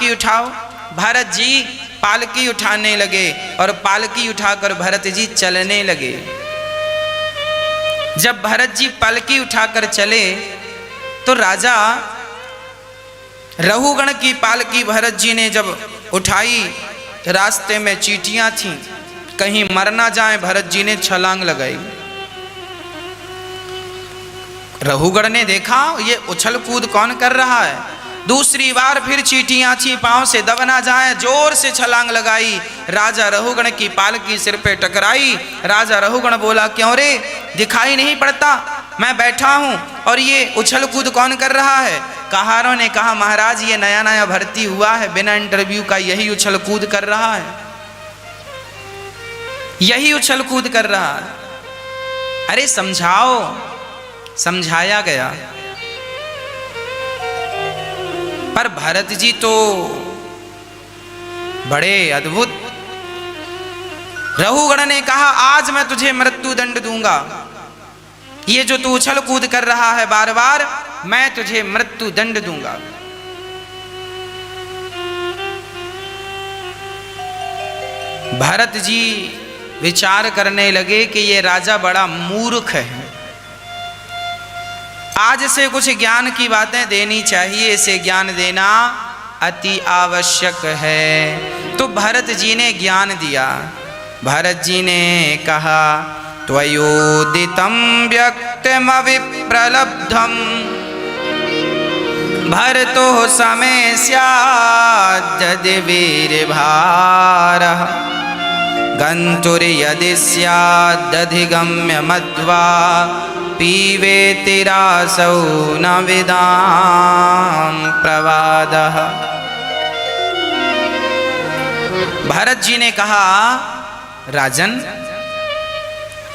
पालकी उठाओ। भरत जी पालकी उठाने लगे और पालकी उठाकर भरत जी चलने लगे। जब भरत जी पालकी उठाकर चले तो राजा रहुगण की पालकी भरत जी ने जब उठाई, रास्ते में चींटियां थीं, कहीं मर ना जाए, भरत जी ने छलांग लगाई। रहुगण ने देखा ये उछल कूद कौन कर रहा है। दूसरी बार फिर चींटियां थी, पांव से दब ना जाए, जोर से छलांग लगाई। राजा रहुगण की पालकी सिर पे टकराई। राजा रहुगण बोला, क्यों रे, दिखाई नहीं पड़ता, मैं बैठा हूं और ये उछल कूद कौन कर रहा है। कहारों ने कहा, महाराज ये नया नया भर्ती हुआ है, बिना इंटरव्यू का यही उछल कूद कर रहा है, यही उछल कूद कर रहा है। अरे समझाओ। समझाया गया, पर भरत जी तो बड़े अद्भुत। रहुगण ने कहा, आज मैं तुझे मृत्यु दंड दूंगा, ये जो तू उछल कूद कर रहा है बार बार, मैं तुझे मृत्यु दंड दूंगा। भरत जी विचार करने लगे कि ये राजा बड़ा मूर्ख है, आज से कुछ ज्ञान की बातें देनी चाहिए, इसे ज्ञान देना अति आवश्यक है। तो भरत जी ने ज्ञान दिया। भरत जी ने कहा, त्वयोदितं व्यक्तिमविप्रलब्धं भरतो समय स्याद्यदि वीरभारः गन्तुर्यदि स्यादधिगम्य मध्वा पीवेति रासौ न विदाम प्रवादः। भरत जी ने कहा, राजन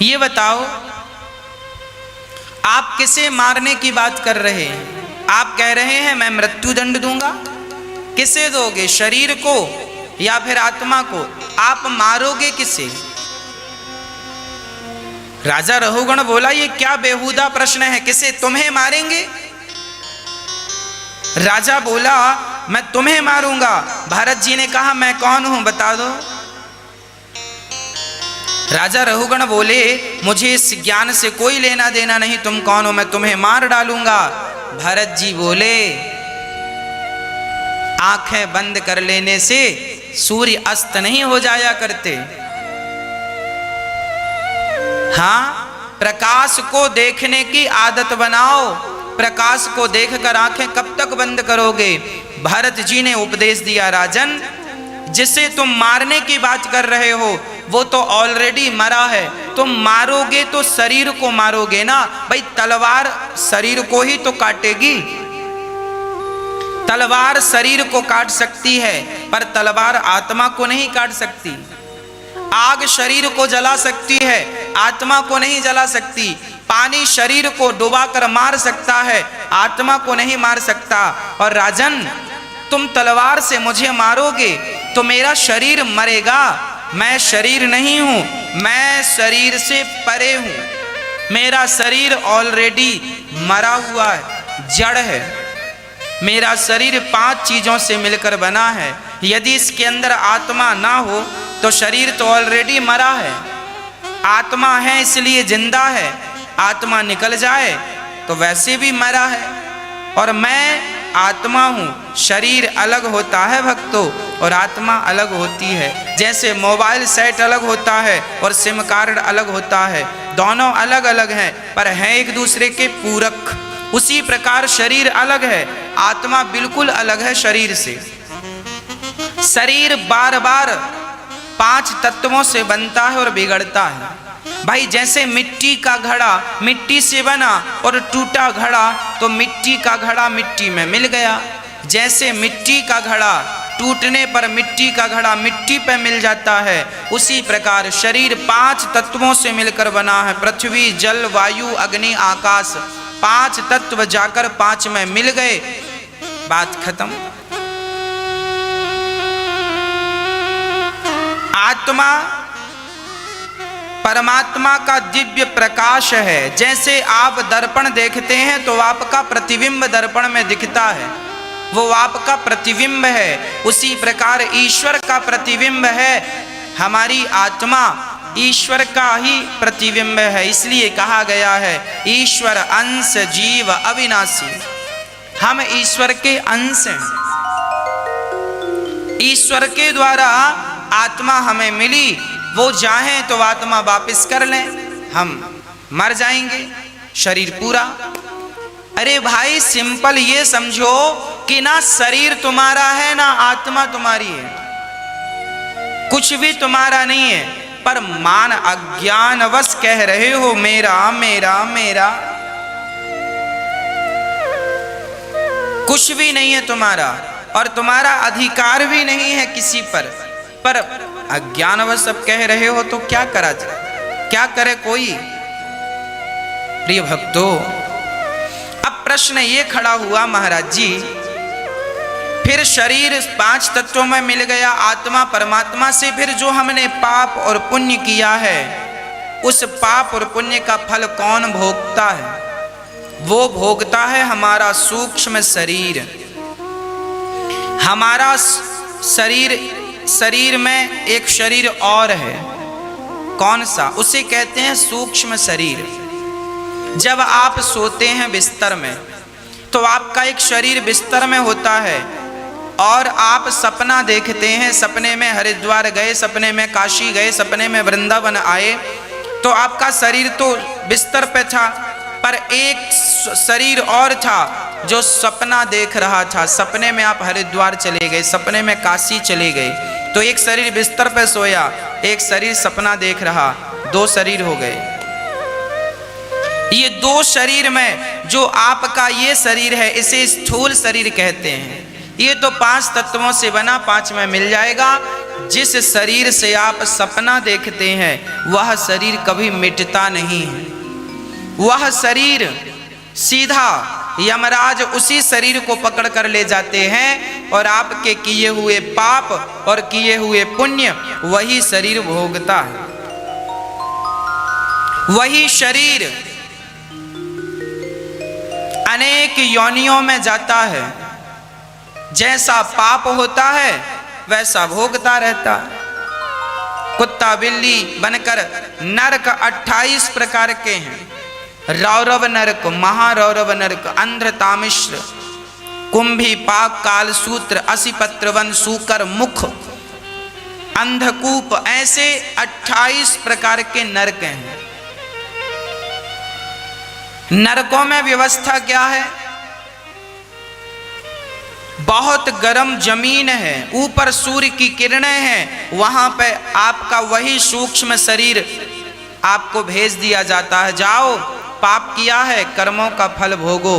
ये बताओ, आप किसे मारने की बात कर रहे हैं? आप कह रहे हैं मैं मृत्यु दंड दूंगा, किसे दोगे, शरीर को या फिर आत्मा को? आप मारोगे किसे? राजा रहुगण बोला, ये क्या बेहुदा प्रश्न है, किसे, तुम्हें मारेंगे? राजा बोला, मैं तुम्हें मारूंगा। भरत जी ने कहा, मैं कौन हूं बता दो। राजा रहुगण बोले, मुझे इस ज्ञान से कोई लेना देना नहीं, तुम कौन हो, मैं तुम्हें मार डालूंगा। भरत जी बोले, आंखें बंद कर लेने से सूर्य अस्त नहीं हो जाया करते। हाँ, प्रकाश को देखने की आदत बनाओ, प्रकाश को देखकर आंखें कब तक बंद करोगे। भरत जी ने उपदेश दिया, राजन जिसे तुम मारने की बात कर रहे हो वो तो ऑलरेडी मरा है, तुम मारोगे तो शरीर को मारोगे ना भाई, तलवार शरीर को ही तो काटेगी। तलवार शरीर को काट सकती है पर तलवार आत्मा को नहीं काट सकती। आग शरीर को जला सकती है, आत्मा को नहीं जला सकती। पानी शरीर को डुबाकर मार सकता है, आत्मा को नहीं मार सकता। और राजन तुम तलवार से मुझे मारोगे तो मेरा शरीर मरेगा, मैं शरीर नहीं हूं, मैं शरीर से परे हूं। मेरा शरीर ऑलरेडी मरा हुआ है, जड़ है। मेरा शरीर 5 चीजों से मिलकर बना है, यदि इसके अंदर आत्मा ना हो तो शरीर तो ऑलरेडी मरा है। आत्मा है इसलिए जिंदा है, आत्मा निकल जाए तो वैसे भी मरा है। और मैं आत्मा हूँ, शरीर अलग होता है भक्तों और आत्मा अलग होती है। जैसे मोबाइल सेट अलग होता है और सिम कार्ड अलग होता है, दोनों अलग अलग हैं पर हैं एक दूसरे के पूरक। उसी प्रकार शरीर अलग है, आत्मा बिल्कुल अलग है शरीर से। शरीर बार बार 5 तत्वों से बनता है और बिगड़ता है भाई। जैसे मिट्टी का घड़ा मिट्टी से बना और टूटा घड़ा तो मिट्टी का घड़ा मिट्टी में मिल गया। जैसे मिट्टी का घड़ा टूटने पर मिट्टी का घड़ा मिट्टी पे मिल जाता है, उसी प्रकार शरीर 5 तत्वों से मिलकर बना है। पृथ्वी, जल, वायु, अग्नि, आकाश, 5 तत्व जाकर 5 में मिल गए, बात खत्म। आत्मा परमात्मा का दिव्य प्रकाश है। जैसे आप दर्पण देखते हैं तो आपका प्रतिबिंब दर्पण में दिखता है, वो आपका प्रतिबिंब है। उसी प्रकार ईश्वर का प्रतिबिंब है। हमारी आत्मा ईश्वर का ही प्रतिबिंब है। इसलिए कहा गया है ईश्वर अंश जीव अविनाशी। हम ईश्वर के अंश हैं। ईश्वर के द्वारा आत्मा हमें मिली। वो चाहे तो आत्मा वापस कर लें, हम मर जाएंगे, शरीर पूरा। अरे भाई सिंपल ये समझो कि ना शरीर तुम्हारा है ना आत्मा तुम्हारी है, कुछ भी तुम्हारा नहीं है, पर मान अज्ञानवश कह रहे हो मेरा मेरा मेरा। कुछ भी नहीं है तुम्हारा और तुम्हारा अधिकार भी नहीं है किसी पर अज्ञानवश सब कह रहे हो तो क्या करा जाए, क्या करे कोई। प्रिय भक्तों, अब प्रश्न ये खड़ा हुआ महाराज जी, फिर शरीर 5 तत्वों में मिल गया, आत्मा परमात्मा से, फिर जो हमने पाप और पुण्य किया है उस पाप और पुण्य का फल कौन भोगता है? वो भोगता है हमारा सूक्ष्म शरीर। हमारा शरीर में एक शरीर और है, कौन सा? उसे कहते हैं सूक्ष्म शरीर। जब आप सोते हैं बिस्तर में तो आपका एक शरीर बिस्तर में होता है और आप सपना देखते हैं, सपने में हरिद्वार गए, सपने में काशी गए, सपने में वृंदावन आए, तो आपका शरीर तो बिस्तर पे था, पर एक शरीर और था जो सपना देख रहा था। सपने में आप हरिद्वार चले गए, सपने में काशी चले गए, तो एक शरीर बिस्तर पे सोया, एक शरीर सपना देख रहा, 2 शरीर हो गए। ये 2 शरीर में जो आपका ये शरीर है इसे स्थूल शरीर कहते हैं। ये तो 5 तत्वों से बना, 5 में मिल जाएगा। जिस शरीर से आप सपना देखते हैं वह शरीर कभी मिटता नहीं है। वह शरीर सीधा यमराज उसी शरीर को पकड़ कर ले जाते हैं और आपके किए हुए पाप और किए हुए पुण्य वही शरीर भोगता है। वही शरीर अनेक योनियों में जाता है, जैसा पाप होता है वैसा भोगता रहता है। कुत्ता बिल्ली बनकर नरक 28 प्रकार के हैं। रौरव नरक, महारौरव नरक, अंध्र तामिश्र, कुंभी, पाक, कालसूत्र, असिपत्र वन, सूकर, मुख, अंधकूप, ऐसे 28 प्रकार के नरक हैं। नरकों में व्यवस्था क्या है? बहुत गर्म जमीन है, ऊपर सूर्य की किरणें हैं, वहां पे आपका वही सूक्ष्म शरीर आपको भेज दिया जाता है, जाओ पाप किया है, कर्मों का फल भोगो।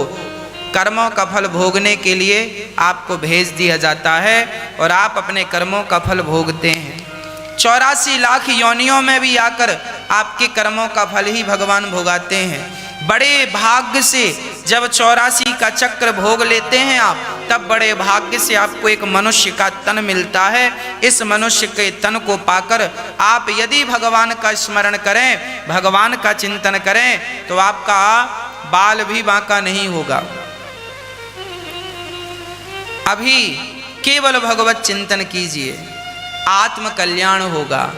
कर्मों का फल भोगने के लिए आपको भेज दिया जाता है और आप अपने कर्मों का फल भोगते हैं। 84 लाख योनियों में भी आकर आपके कर्मों का फल ही भगवान भोगाते हैं। बड़े भाग्य से जब 84 का चक्र भोग लेते हैं आप, तब बड़े भाग्य से आपको एक मनुष्य का तन मिलता है। इस मनुष्य के तन को पाकर आप यदि भगवान का स्मरण करें, भगवान का चिंतन करें, तो आपका बाल भी बांका नहीं होगा। अभी केवल भगवत चिंतन कीजिए, आत्म कल्याण होगा।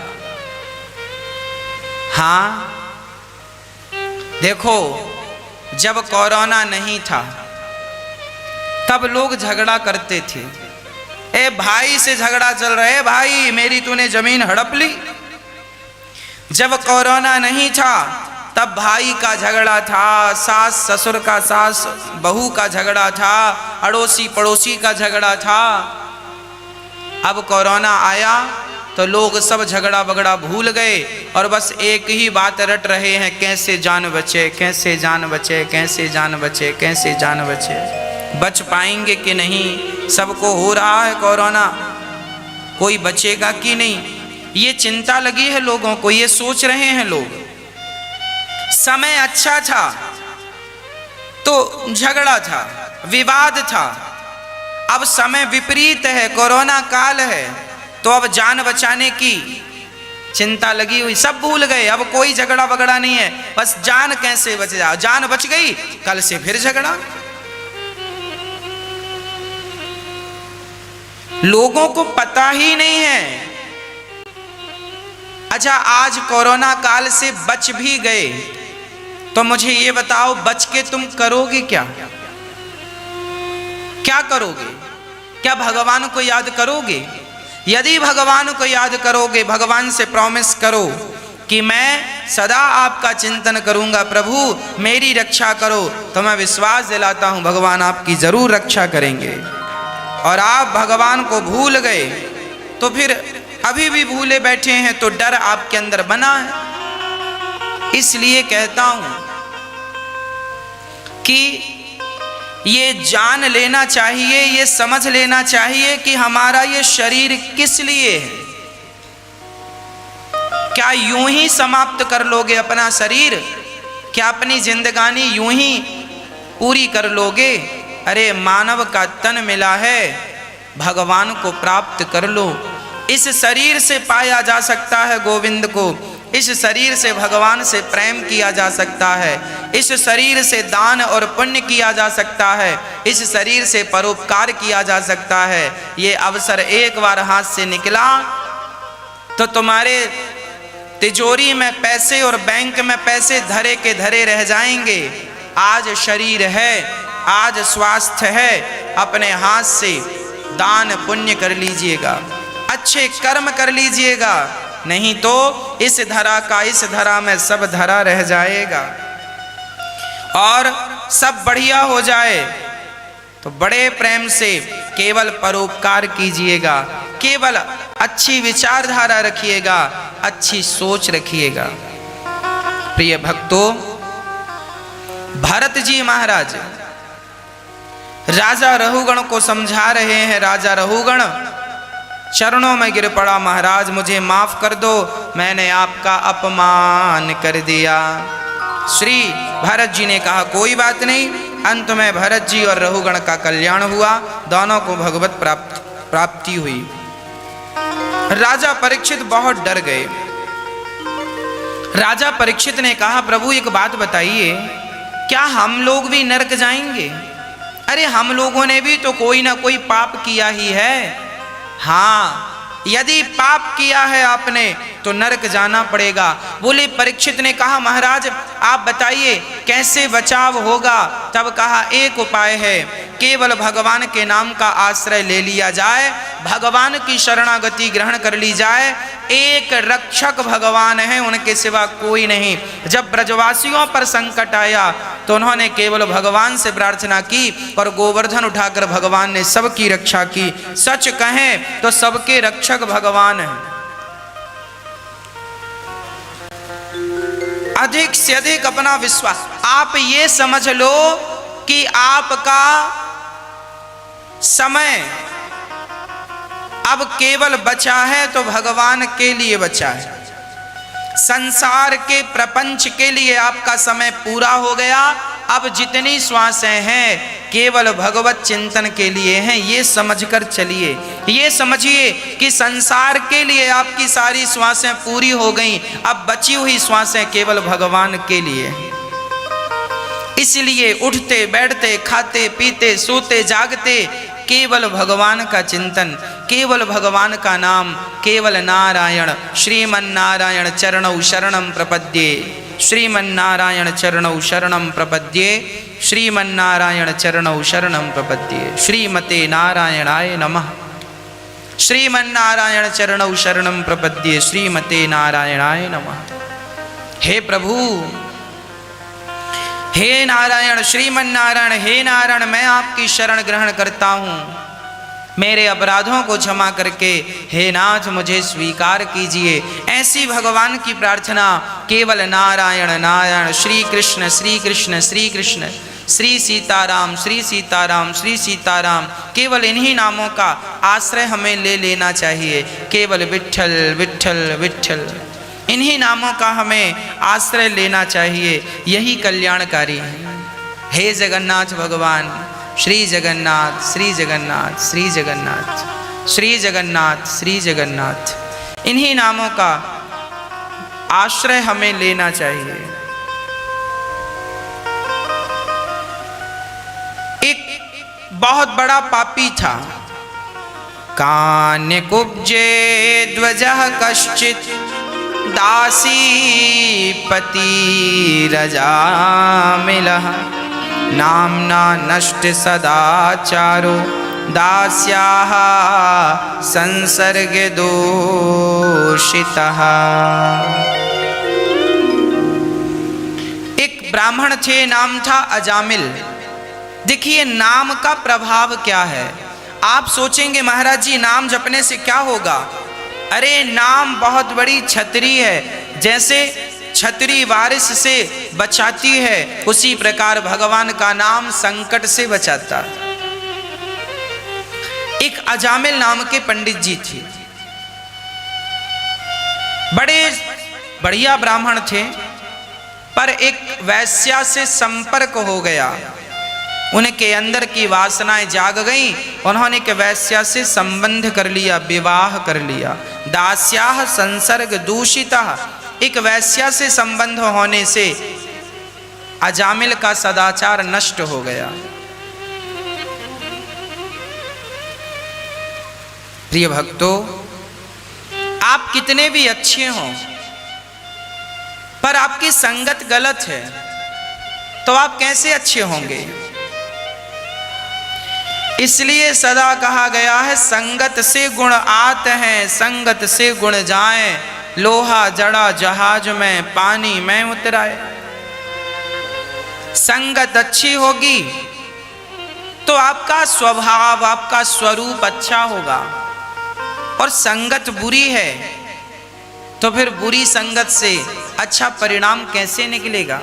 हाँ, देखो जब कोरोना नहीं था तब लोग झगड़ा करते थे। ए भाई से झगड़ा चल रहा है, भाई मेरी तूने जमीन हड़प ली। जब कोरोना नहीं था तब भाई का झगड़ा था, सास ससुर का, सास बहू का झगड़ा था, अड़ोसी पड़ोसी का झगड़ा था। अब कोरोना आया तो लोग सब झगड़ा बगड़ा भूल गए और बस एक ही बात रट रहे हैं, कैसे जान बचे, कैसे जान बचे, कैसे जान बचे, कैसे जान बचे। बच पाएंगे कि नहीं? सबको हो रहा है कोरोना, कोई बचेगा कि नहीं, ये चिंता लगी है लोगों को, ये सोच रहे हैं लोग। समय अच्छा था तो झगड़ा था, विवाद था। अब समय विपरीत है, कोरोना काल है, तो अब जान बचाने की चिंता लगी हुई, सब भूल गए। अब कोई झगड़ा बगड़ा नहीं है, बस जान कैसे बच जाए। जान बच गई, कल से फिर झगड़ा। लोगों को पता ही नहीं है। अच्छा, आज कोरोना काल से बच भी गए तो मुझे ये बताओ, बच के तुम करोगे क्या? क्या करोगे? क्या भगवान को याद करोगे? यदि भगवान को याद करोगे, भगवान से प्रॉमिस करो कि मैं सदा आपका चिंतन करूंगा, प्रभु मेरी रक्षा करो, तो मैं विश्वास दिलाता हूं भगवान आपकी जरूर रक्षा करेंगे। और आप भगवान को भूल गए तो फिर अभी भी भूले बैठे हैं तो डर आपके अंदर बना है। इसलिए कहता हूं कि ये जान लेना चाहिए, ये समझ लेना चाहिए कि हमारा ये शरीर किस लिए है। क्या यूं ही समाप्त कर लोगे अपना शरीर? क्या अपनी जिंदगानी यूं ही पूरी कर लोगे? अरे मानव का तन मिला है, भगवान को प्राप्त कर लो। इस शरीर से पाया जा सकता है गोविंद को, इस शरीर से भगवान से प्रेम किया जा सकता है, इस शरीर से दान और पुण्य किया जा सकता है, इस शरीर से परोपकार किया जा सकता है। ये अवसर एक बार हाथ से निकला तो तुम्हारे तिजोरी में पैसे और बैंक में पैसे धरे के धरे रह जाएंगे। आज शरीर है, आज स्वास्थ्य है, अपने हाथ से दान पुण्य कर लीजिएगा, अच्छे कर्म कर लीजिएगा, नहीं तो इस धरा का इस धरा में सब धरा रह जाएगा। और सब बढ़िया हो जाए तो बड़े प्रेम से केवल परोपकार कीजिएगा, केवल अच्छी विचारधारा रखिएगा, अच्छी सोच रखिएगा। प्रिय भक्तों, भरत जी महाराज राजा रहुगण को समझा रहे हैं। राजा रहुगण चरणों में गिर पड़ा, महाराज मुझे माफ कर दो, मैंने आपका अपमान कर दिया। श्री भरत जी ने कहा कोई बात नहीं। अंत में भरत जी और रहुगण का कल्याण हुआ, दोनों को भगवत प्राप्ति हुई। राजा परीक्षित बहुत डर गए। राजा परीक्षित ने कहा प्रभु एक बात बताइए, क्या हम लोग भी नरक जाएंगे? अरे हम लोगों ने भी तो कोई ना कोई पाप किया ही है। हाँ, यदि पाप किया है आपने तो नरक जाना पड़ेगा। बोले परीक्षित ने कहा महाराज आप बताइए कैसे बचाव होगा? तब कहा एक उपाय है, केवल भगवान के नाम का आश्रय ले लिया जाए, भगवान की शरणागति ग्रहण कर ली जाए। एक रक्षक भगवान है, उनके सिवा कोई नहीं। जब ब्रजवासियों पर संकट आया तो उन्होंने केवल भगवान से प्रार्थना की और गोवर्धन उठाकर भगवान ने सबकी रक्षा की। सच कहें तो सबके रक्षक भगवान हैं। अधिक से अधिक अपना विश्वास, आप ये समझ लो कि आपका समय अब केवल बचा है तो भगवान के लिए बचा है। संसार के प्रपंच के लिए आपका समय पूरा हो गया। अब जितनी श्वासें हैं केवल भगवत चिंतन के लिए हैं, ये समझकर चलिए। ये समझिए कि संसार के लिए आपकी सारी श्वासें पूरी हो गईं, अब बची हुई श्वासें केवल भगवान के लिए। इसलिए उठते बैठते खाते पीते सोते जागते केवल भगवान का चिंतन, केवल भगवान का नाम, केवल नारायण। श्रीमन्नारायण चरणौ शरणं प्रपद्ये, श्रीमन्नारायण चरणौ शरणं प्रपद्ये, श्रीमन्नारायण चरणौ शरणं प्रपद्ये। श्रीमते नारायणाय नमः। श्रीमन्नारायण चरणौ शरणं प्रपद्ये, श्रीमते नारायणाय नमः। हे प्रभु, हे नारायण, श्रीमन्नारायण, हे नारायण, मैं आपकी शरण ग्रहण करता हूँ। मेरे अपराधों को क्षमा करके हे नाथ मुझे स्वीकार कीजिए। ऐसी भगवान की प्रार्थना केवल नारायण नारायण, श्री कृष्ण श्री कृष्ण श्री कृष्ण, श्री सीताराम श्री सीताराम श्री सीताराम, केवल इन्हीं नामों का आश्रय हमें ले लेना चाहिए। केवल विट्ठल विट्ठल विट्ठल, इन्हीं नामों का हमें आश्रय लेना चाहिए, यही कल्याणकारी है। हे जगन्नाथ भगवान, श्री जगन्नाथ श्री जगन्नाथ श्री जगन्नाथ श्री जगन्नाथ श्री जगन्नाथ, इन्हीं नामों का आश्रय हमें लेना चाहिए। एक बहुत बड़ा पापी था, कान्यकुब्जे ध्वजः कश्चित् दासीपतिरजामिलः नाम्ना नष्ट सदाचारो दास्याः संसर्गे दोषितः। एक ब्राह्मण थे, नाम था अजामिल। देखिए नाम का प्रभाव क्या है। आप सोचेंगे महाराज जी नाम जपने से क्या होगा। अरे नाम बहुत बड़ी छतरी है। जैसे छतरी बारिश से बचाती है, उसी प्रकार भगवान का नाम संकट से बचाता है। एक अजामिल नाम के पंडित जी थे, बड़े बढ़िया ब्राह्मण थे, पर एक वैश्या से संपर्क हो गया। उनके अंदर की वासनाएं जाग गईं। उन्होंने एक वैश्या से संबंध कर लिया, विवाह कर लिया। दास्याः संसर्ग दूषितः। एक वैश्या से संबंध होने से अजामिल का सदाचार नष्ट हो गया। प्रिय भक्तों, आप कितने भी अच्छे हों, पर आपकी संगत गलत है तो आप कैसे अच्छे होंगे। इसलिए सदा कहा गया है संगत से गुण आते हैं, संगत से गुण जाएं। लोहा जड़ा जहाज में, पानी में उतराए। संगत अच्छी होगी तो आपका स्वभाव, आपका स्वरूप अच्छा होगा। और संगत बुरी है तो फिर बुरी संगत से अच्छा परिणाम कैसे निकलेगा।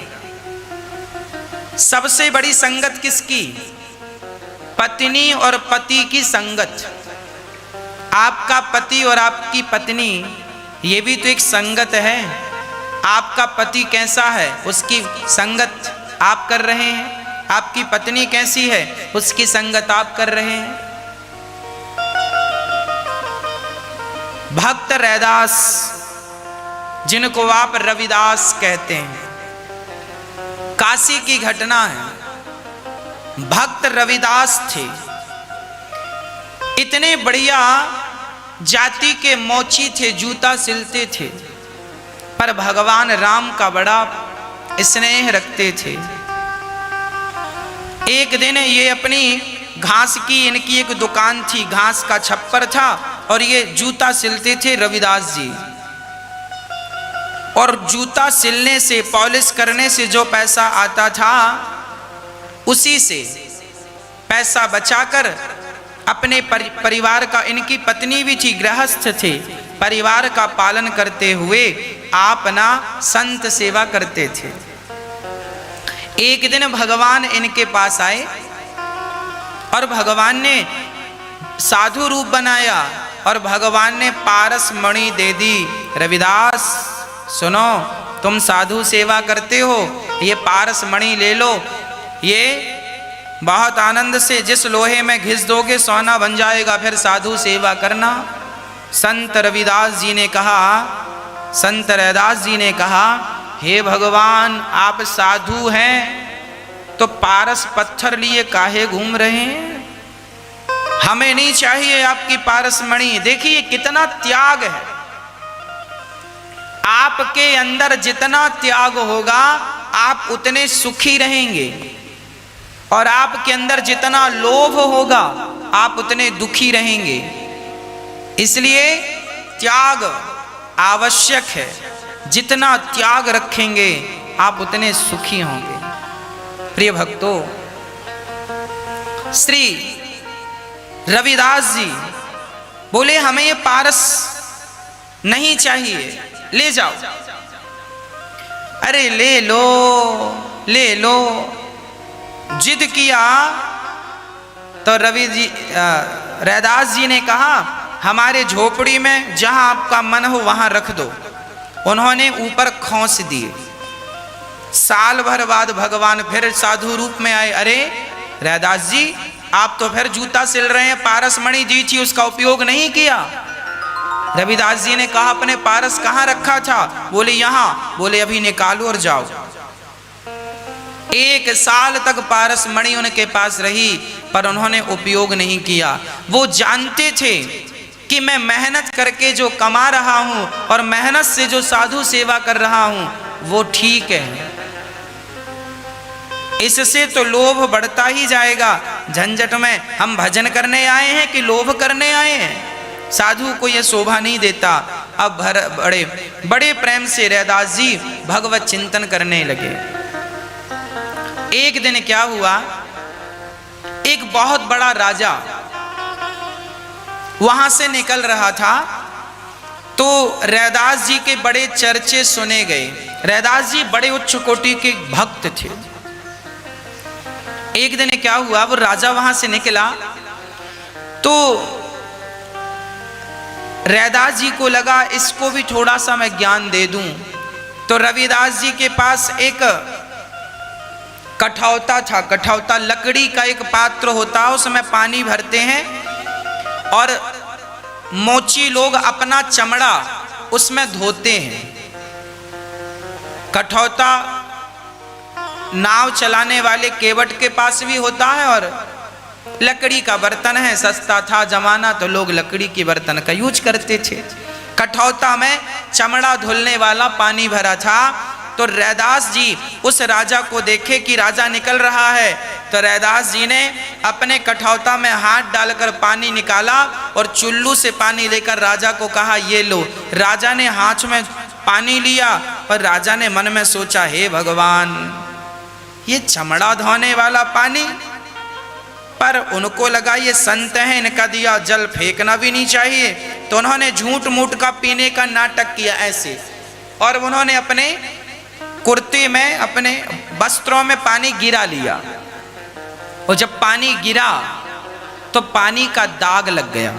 सबसे बड़ी संगत किसकी? पत्नी और पति की संगत। आपका पति और आपकी पत्नी, ये भी तो एक संगत है। आपका पति कैसा है, उसकी संगत आप कर रहे हैं। आपकी पत्नी कैसी है, उसकी संगत आप कर रहे हैं। भक्त रैदास, जिनको आप रविदास कहते हैं, काशी की घटना है। भक्त रविदास थे, इतने बढ़िया जाति के मोची थे, जूता सिलते थे, पर भगवान राम का बड़ा स्नेह रखते थे। एक दिन ये अपनी घास की, इनकी एक दुकान थी, घास का छप्पर था, और ये जूता सिलते थे रविदास जी। और जूता सिलने से, पॉलिश करने से जो पैसा आता था, उसी से पैसा बचाकर अपने परिवार का, इनकी पत्नी भी थी, गृहस्थ थे, परिवार का पालन करते हुए आप ना संत सेवा करते थे। एक दिन भगवान इनके पास आए और भगवान ने साधु रूप बनाया और भगवान ने पारस मणि दे दी। रविदास सुनो, तुम साधु सेवा करते हो, ये पारस मणि ले लो। ये बहुत आनंद से जिस लोहे में घिस दोगे सोना बन जाएगा, फिर साधु सेवा करना। संत रविदास जी ने कहा, संत रैदास जी ने कहा, हे भगवान, आप साधु हैं तो पारस पत्थर लिए काहे घूम रहे हैं। हमें नहीं चाहिए आपकी पारस मणि। देखिए कितना त्याग है। आपके अंदर जितना त्याग होगा आप उतने सुखी रहेंगे, और आपके अंदर जितना लोभ होगा आप उतने दुखी रहेंगे। इसलिए त्याग आवश्यक है। जितना त्याग रखेंगे आप उतने सुखी होंगे। प्रिय भक्तों, श्री रविदास जी बोले हमें ये पारस नहीं चाहिए, ले जाओ। अरे ले लो, ले लो। जिद किया तो रैदास जी ने कहा, हमारे झोपड़ी में जहां आपका मन हो वहां रख दो। उन्होंने ऊपर खोस दिए। साल भर बाद भगवान फिर साधु रूप में आए। अरे रैदास जी, आप तो फिर जूता सिल रहे हैं, पारस मणि दी थी उसका उपयोग नहीं किया। रविदास जी ने कहा, अपने पारस कहाँ रखा था? बोले यहाँ। बोले अभी निकालो और जाओ। 1 साल तक पारस मणि उनके पास रही, पर उन्होंने उपयोग नहीं किया। वो जानते थे कि मैं मेहनत करके जो कमा रहा हूं और मेहनत से जो साधु सेवा कर रहा हूं वो ठीक है, इससे तो लोभ बढ़ता ही जाएगा। झंझट में हम भजन करने आए हैं कि लोभ करने आए हैं? साधु को यह शोभा नहीं देता। अब बड़े बड़े प्रेम से रैदास जी भगवत चिंतन करने लगे। एक दिन क्या हुआ, एक बहुत बड़ा राजा वहां से निकल रहा था, तो रैदास जी के बड़े चर्चे सुने गए। रैदास जी बड़े उच्च कोटि के भक्त थे। एक दिन क्या हुआ, वो राजा वहां से निकला तो रैदास जी को लगा इसको भी थोड़ा सा मैं ज्ञान दे दूं। तो रविदास जी के पास एक कठौता था। कठौता लकड़ी का एक पात्र होता है, उसमें पानी भरते हैं और मोची लोग अपना चमड़ा उसमें धोते हैं। कठौता नाव चलाने वाले केवट के पास भी होता है और लकड़ी का बर्तन है, सस्ता था जमाना तो लोग लकड़ी के बर्तन का यूज करते थे। कठौता में चमड़ा धुलने वाला पानी भरा था। तो रैदास जी उस राजा को देखे कि राजा निकल रहा है, तो रैदास जी ने अपने कठौता में हाथ डालकर पानी निकाला और चुल्लू से पानी लेकर राजा को कहा ये लो। राजा ने हाथ में पानी लिया और राजा ने मन में सोचा हे भगवान, ये चमड़ा धोने वाला पानी, पर उनको लगा ये संत हैं, इनका दिया जल फेंकना भी नहीं चाहिए। तो उन्होंने झूठ मूठ का पीने का नाटक किया ऐसे, और उन्होंने अपने कुर्ते में अपने वस्त्रों में पानी गिरा लिया। और जब पानी गिरा तो पानी का दाग लग गया।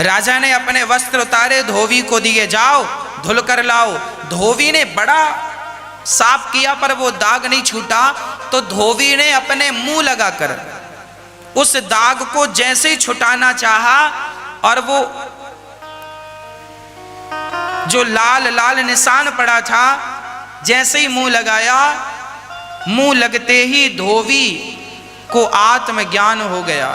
राजा ने अपने वस्त्र उतारे, धोबी को दिए, जाओ धुल कर लाओ। धोबी ने बड़ा साफ किया पर वो दाग नहीं छूटा। तो धोबी ने अपने मुंह लगाकर उस दाग को जैसे ही छुटाना चाहा और वो जो लाल लाल निशान पड़ा था, जैसे ही मुंह लगाया, मुंह लगते ही धोबी को आत्मज्ञान हो गया।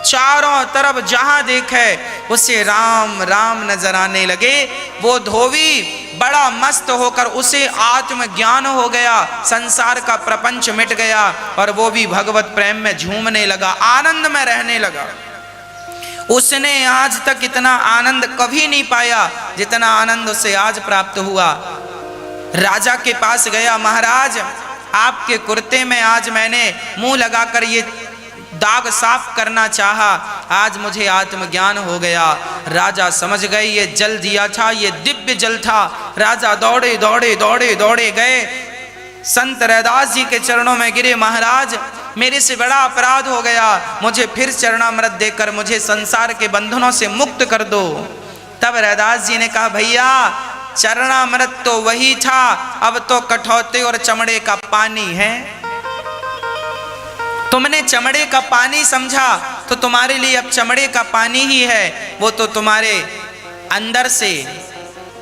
चारों तरफ जहां देखे उसे राम राम नजर आने लगे। वो धोबी बड़ा मस्त होकर उसे आत्मज्ञान हो गया, संसार का प्रपंच मिट गया और वो भी भगवत प्रेम में झूमने लगा, आनंद में रहने लगा। उसने आज तक इतना आनंद कभी नहीं पाया जितना आनंद उसे आज प्राप्त हुआ। राजा के पास गया, महाराज आपके कुर्ते में आज मैंने मुंह लगाकर ये दाग साफ करना चाहा, आज मुझे आत्मज्ञान हो गया। राजा समझ गए ये जल दिया था, ये दिव्य जल था। राजा दौड़े दौड़े दौड़े दौड़े गए, संत रैदास जी के चरणों में गिरे, महाराज मेरे से बड़ा अपराध हो गया, मुझे फिर चरणामृत देकर मुझे संसार के बंधनों से मुक्त कर दो। तब रैदास जी ने कहा भैया चरणामृत तो वही था, अब तो कठौते और चमड़े का पानी है। तुमने चमड़े का पानी समझा तो तुम्हारे लिए अब चमड़े का पानी ही है। वो तो तुम्हारे अंदर से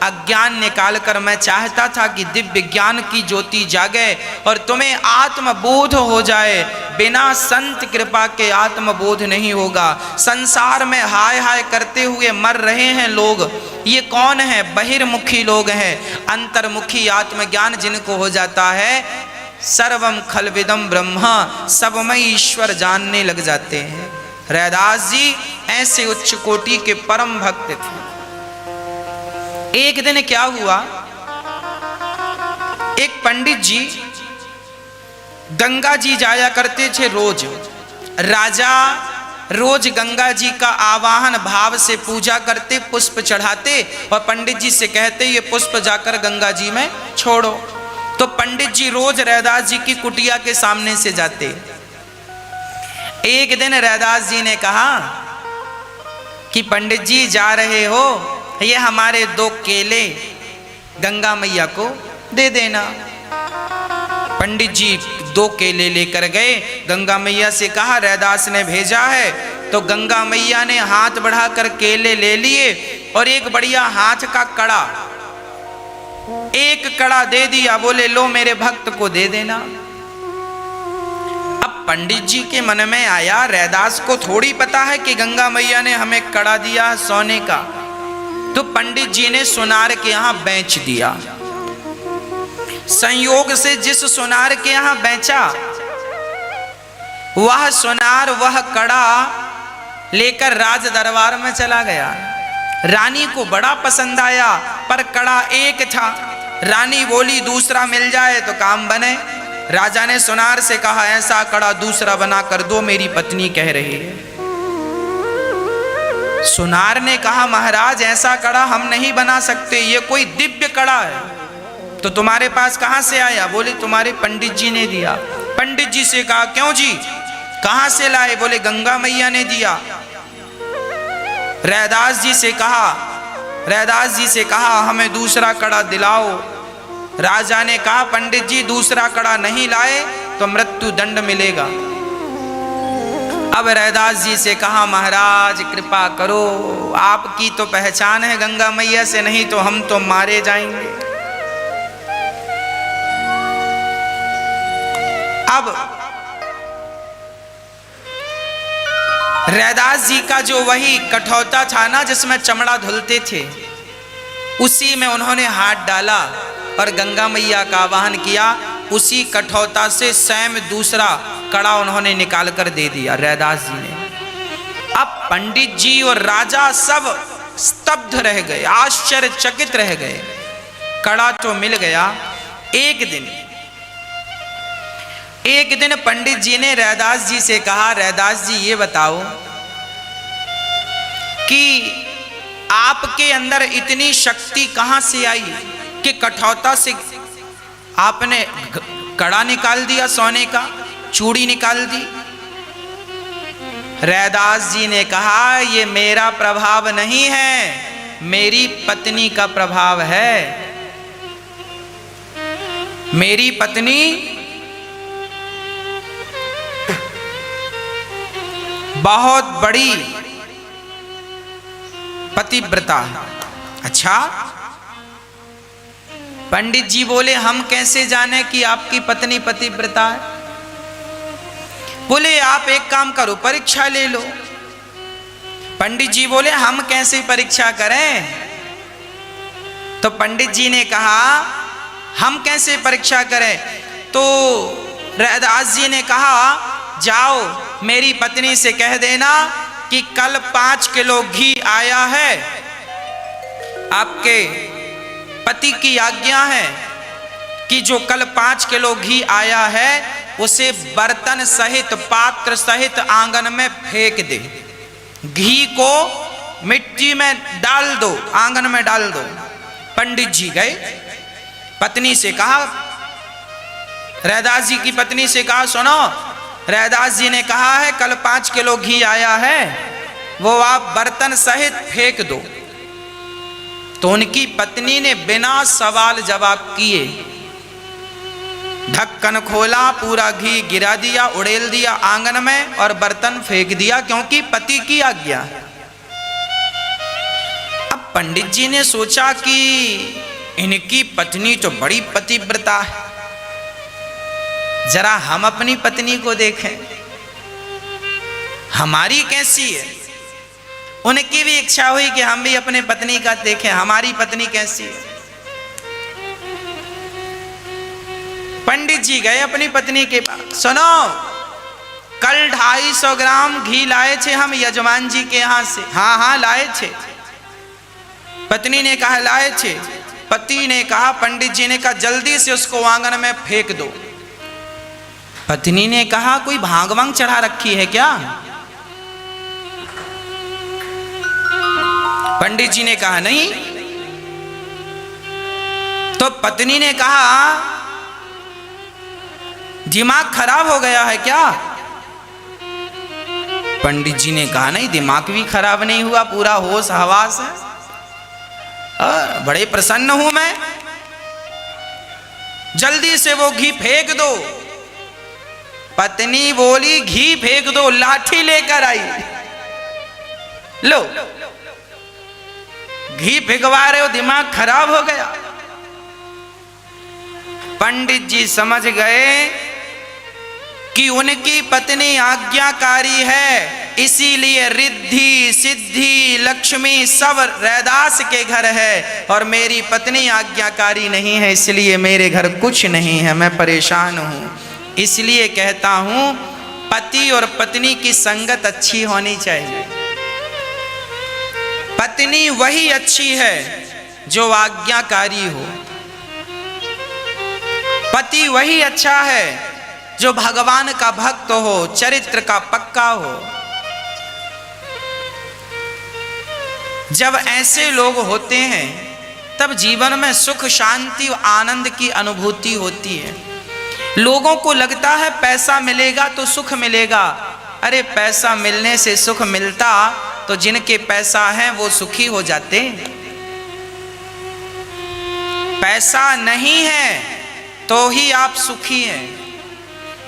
अज्ञान निकालकर मैं चाहता था कि दिव्य ज्ञान की ज्योति जागे और तुम्हें आत्मबोध हो जाए। बिना संत कृपा के आत्मबोध नहीं होगा। संसार में हाय हाय करते हुए मर रहे हैं लोग, ये कौन है? बहिर्मुखी लोग हैं। अंतर्मुखी आत्मज्ञान जिनको हो जाता है, सर्वम खलविदम ब्रह्मा, सब में ईश्वर जानने लग जाते हैं। रैदास जी ऐसे उच्च कोटि के परम भक्त थे। एक दिन क्या हुआ, एक पंडित जी गंगा जी जाया करते थे रोज। राजा रोज गंगा जी का आवाहन भाव से पूजा करते, पुष्प चढ़ाते और पंडित जी से कहते ये पुष्प जाकर गंगा जी में छोड़ो। तो पंडित जी रोज रैदास जी की कुटिया के सामने से जाते। एक दिन रैदास जी ने कहा कि पंडित जी जा रहे हो, ये हमारे 2 केले गंगा मैया को दे देना। पंडित जी 2 केले लेकर गए, गंगा मैया से कहा रैदास ने भेजा है। तो गंगा मैया ने हाथ बढ़ाकर केले ले लिए और एक बढ़िया हाथ का कड़ा एक कड़ा दे दिया, बोले लो मेरे भक्त को दे देना। अब पंडित जी के मन में आया, रैदास को थोड़ी पता है कि गंगा मैया ने हमें कड़ा दिया सोने का, तो पंडित जी ने सुनार के यहां बेच दिया। संयोग से जिस सुनार के यहां बेचा, वह सुनार वह कड़ा लेकर राज दरबार में चला गया। रानी को बड़ा पसंद आया, पर कड़ा एक था। रानी बोली दूसरा मिल जाए तो काम बने। राजा ने सुनार से कहा ऐसा कड़ा दूसरा बना कर दो, मेरी पत्नी कह रही है। सुनार ने कहा महाराज ऐसा कड़ा हम नहीं बना सकते, ये कोई दिव्य कड़ा है। तो तुम्हारे पास कहां से आया? बोले तुम्हारे पंडित जी ने दिया। पंडित जी से कहा क्यों जी, कहां से लाए? बोले गंगा मैया ने दिया। रैदास जी से कहा हमें दूसरा कड़ा दिलाओ। राजा ने कहा पंडित जी दूसरा कड़ा नहीं लाए तो मृत्यु दंड मिलेगा। अब रैदास जी से कहा महाराज कृपा करो, आपकी तो पहचान है गंगा मैया से, नहीं तो हम तो मारे जाएंगे। अब रैदास जी का जो वही कठौता था ना जिसमें चमड़ा धुलते थे, उसी में उन्होंने हाथ डाला और गंगा मैया का आवाहन किया। उसी कठौता से स्वयं दूसरा कड़ा उन्होंने निकाल कर दे दिया रैदास जी ने। अब पंडित जी और राजा सब स्तब्ध रह गए, आश्चर्यचकित रह गए। कड़ा तो मिल गया। एक दिन पंडित जी ने रैदास जी से कहा रैदास जी ये बताओ कि आपके अंदर इतनी शक्ति कहां से आई कि कठौता से आपने कड़ा निकाल दिया, सोने का चूड़ी निकाल दी। रैदास जी ने कहा ये मेरा प्रभाव नहीं है, मेरी पत्नी का प्रभाव है। मेरी पत्नी बहुत बड़ी पतिव्रता है। अच्छा, पंडित जी बोले हम कैसे जाने कि आपकी पत्नी पतिव्रता है? बोले आप एक काम करो परीक्षा ले लो। पंडित जी बोले हम कैसे परीक्षा करें? तो पंडित जी ने कहा हम कैसे परीक्षा करें? तो रैदास जी ने कहा जाओ मेरी पत्नी से कह देना कि कल 5 किलो घी आया है, आपके पति की आज्ञा है कि जो कल 5 किलो घी आया है उसे बर्तन सहित पात्र सहित आंगन में फेंक दे। घी को मिट्टी में डाल दो, आंगन में डाल दो। पंडित जी गए, पत्नी से कहा, रैदास जी की पत्नी से कहा सुनो, रैदास जी ने कहा है कल 5 किलो घी आया है, वो आप बर्तन सहित फेंक दो। तो उनकी पत्नी ने बिना सवाल जवाब किए ढक्कन खोला, पूरा घी गिरा दिया, उड़ेल दिया आंगन में और बर्तन फेंक दिया, क्योंकि पति की आज्ञा। अब पंडित जी ने सोचा कि इनकी पत्नी तो बड़ी पतिव्रता है, जरा हम अपनी पत्नी को देखें हमारी कैसी है। उनकी भी इच्छा हुई कि हम भी अपने पत्नी का देखें हमारी पत्नी कैसी है। पंडित जी गए अपनी पत्नी के पास, सुनो कल 250 ग्राम घी लाए थे हम यजमान जी के यहां से। हाँ हाँ लाए थे। पत्नी ने कहा लाए थे। पति ने कहा, पंडित जी ने कहा जल्दी से उसको आंगन में फेंक दो। पत्नी ने कहा कोई भांग वांग चढ़ा रखी है क्या? पंडित जी ने कहा नहीं। तो पत्नी ने कहा दिमाग खराब हो गया है क्या? पंडित जी ने कहा नहीं, दिमाग भी खराब नहीं हुआ, पूरा होश हवास है, बड़े प्रसन्न हूं मैं। जल्दी से वो घी फेंक दो। पत्नी बोली घी फेंक दो, लाठी लेकर आई। लो घी फेंकवा रहे हो, दिमाग खराब हो गया। पंडित जी समझ गए कि उनकी पत्नी आज्ञाकारी है, इसीलिए रिद्धि सिद्धि लक्ष्मी सब रैदास के घर है, और मेरी पत्नी आज्ञाकारी नहीं है, इसलिए मेरे घर कुछ नहीं है, मैं परेशान हूं। इसलिए कहता हूं पति और पत्नी की संगत अच्छी होनी चाहिए। पत्नी वही अच्छी है जो आज्ञाकारी हो, पति वही अच्छा है जो भगवान का भक्त हो, चरित्र का पक्का हो। जब ऐसे लोग होते हैं तब जीवन में सुख शांति आनंद की अनुभूति होती है। लोगों को लगता है पैसा मिलेगा तो सुख मिलेगा। अरे पैसा मिलने से सुख मिलता तो जिनके पैसा है वो सुखी हो जाते। पैसा नहीं है तो ही आप सुखी हैं।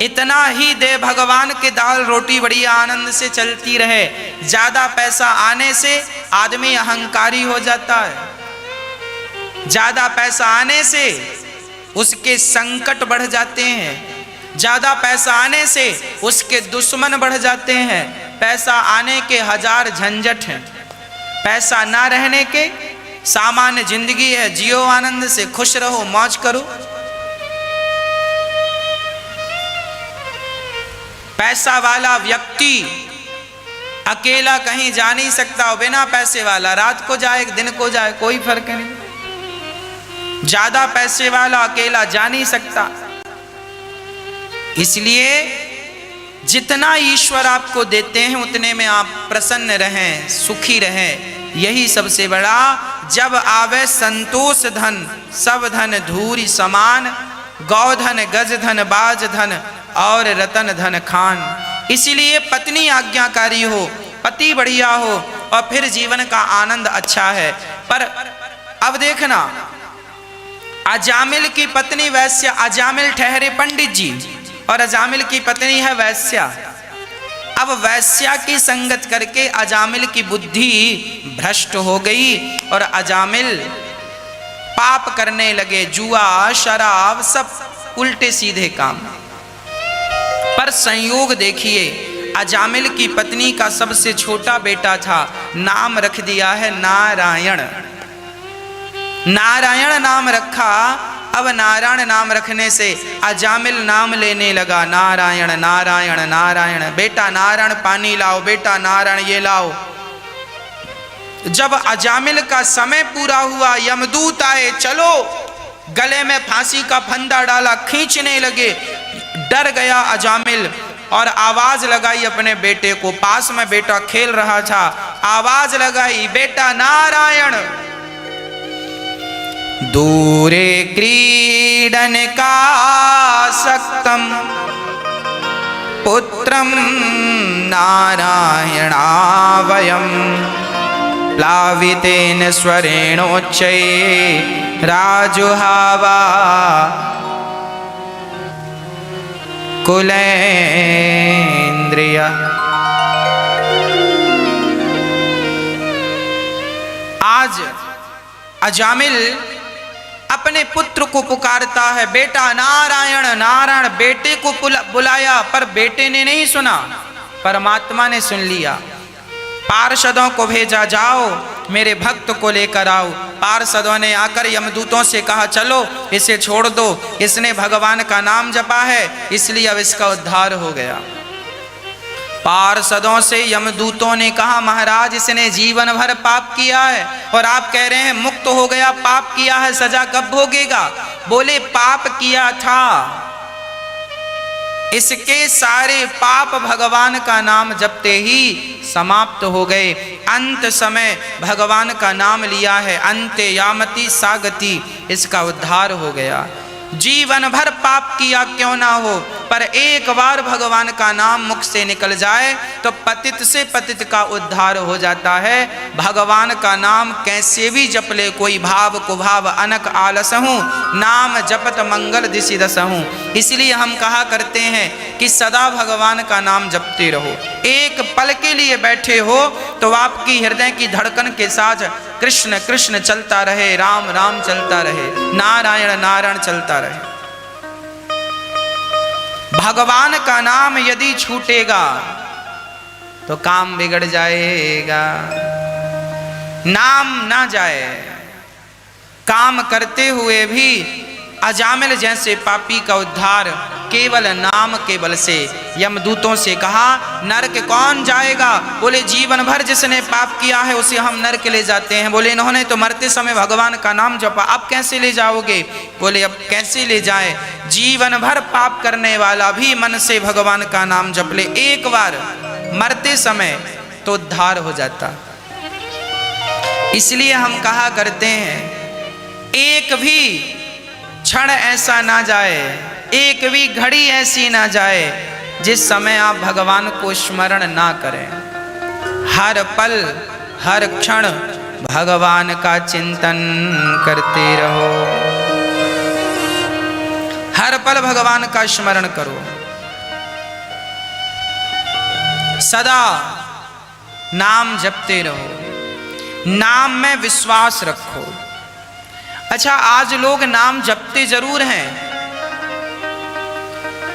इतना ही दे भगवान के, दाल रोटी बढ़िया आनंद से चलती रहे। ज्यादा पैसा आने से आदमी अहंकारी हो जाता है, ज्यादा पैसा आने से उसके संकट बढ़ जाते हैं, ज्यादा पैसा आने से उसके दुश्मन बढ़ जाते हैं। पैसा आने के हजार झंझट हैं, पैसा ना रहने के सामान्य जिंदगी है, जियो आनंद से, खुश रहो, मौज करो। पैसा वाला व्यक्ति अकेला कहीं जा नहीं सकता, बिना पैसे वाला रात को जाए दिन को जाए कोई फर्क नहीं। ज्यादा पैसे वाला अकेला जा नहीं सकता। इसलिए जितना ईश्वर आपको देते हैं उतने में आप प्रसन्न रहें, सुखी रहें, यही सबसे बड़ा। जब आवे संतोष धन, सब धन धूरी समान, गौधन गज धन बाज धन और रतन धन खान। इसीलिए पत्नी आज्ञाकारी हो, पति बढ़िया हो, और फिर जीवन का आनंद अच्छा है। पर अब देखना, अजामिल की पत्नी वैश्या, अजामिल ठहरे पंडित जी और अजामिल की पत्नी है वैश्या। अब वैश्या की संगत करके अजामिल की बुद्धि भ्रष्ट हो गई और अजामिल पाप करने लगे, जुआ शराब सब उल्टे सीधे काम। पर संयोग देखिए, अजामिल की पत्नी का सबसे छोटा बेटा था, नाम रख दिया है नारायण। नारायण नाम रखा। अब नारायण नाम रखने से अजामिल नाम लेने लगा, नारायण नारायण नारायण। बेटा नारायण पानी लाओ, बेटा नारायण ये लाओ। जब अजामिल का समय पूरा हुआ, यमदूत आए, चलो, गले में फांसी का फंदा डाला, खींचने लगे। डर गया अजामिल और आवाज लगाई अपने बेटे को। पास में बेटा खेल रहा था, आवाज लगाई, बेटा नारायण। दूरे क्रीडन का सक्तम पुत्रम नारायणावयम प्लावितेन स्वरेणोच्चये राजुहावा कुलेन्द्रिय। आज अजामिल अपने पुत्र को पुकारता है, बेटा नारायण नारायण। बेटे को बुलाया पर बेटे ने नहीं सुना, परमात्मा ने सुन लिया। पार्षदों को भेजा, जाओ मेरे भक्त को लेकर आओ। पार्षदों ने आकर यमदूतों से कहा, चलो इसे छोड़ दो, इसने भगवान का नाम जपा है, इसलिए अब इसका उद्धार हो गया। पार्षदों से यमदूतों ने कहा, महाराज इसने जीवन भर पाप किया है और आप कह रहे हैं मुक्त हो गया, पाप किया है, सजा कब भोगेगा? बोले पाप किया था, इसके सारे पाप भगवान का नाम जपते ही समाप्त हो गए। अंत समय भगवान का नाम लिया है, अंते यामति सागति, इसका उद्धार हो गया। जीवन भर पाप किया क्यों ना हो, पर एक बार भगवान का नाम मुख से निकल जाए तो पतित से पतित का उद्धार हो जाता है। भगवान का नाम कैसे भी जप ले, कोई भाव कुभाव अनक आलसहूँ, नाम जपत मंगल दिशि दसहूँ। इसलिए हम कहा करते हैं कि सदा भगवान का नाम जपते रहो। एक पल के लिए बैठे हो तो आपकी हृदय की धड़कन के साथ कृष्ण कृष्ण चलता रहे, राम राम चलता रहे, नारायण नारायण चलता रहे। भगवान का नाम यदि छूटेगा तो काम बिगड़ जाएगा। नाम ना जाए, काम करते हुए भी अजामिल जैसे पापी का उद्धार केवल नाम के बल से। यमदूतों से कहा नरक कौन जाएगा? बोले जीवन भर जिसने पाप किया है उसे हम नरक ले जाते हैं। बोले इन्होंने तो मरते समय भगवान का नाम जपा, अब कैसे ले जाओगे? बोले अब कैसे ले जाए, जीवन भर पाप करने वाला भी मन से भगवान का नाम जप ले एक बार मरते समय तो उद्धार हो जाता। इसलिए हम कहा करते हैं एक भी क्षण ऐसा ना जाए, एक भी घड़ी ऐसी ना जाए जिस समय आप भगवान को स्मरण ना करें। हर पल हर क्षण भगवान का चिंतन करते रहो, हर पल भगवान का स्मरण करो, सदा नाम जपते रहो, नाम में विश्वास रखो। अच्छा, आज लोग नाम जपते जरूर हैं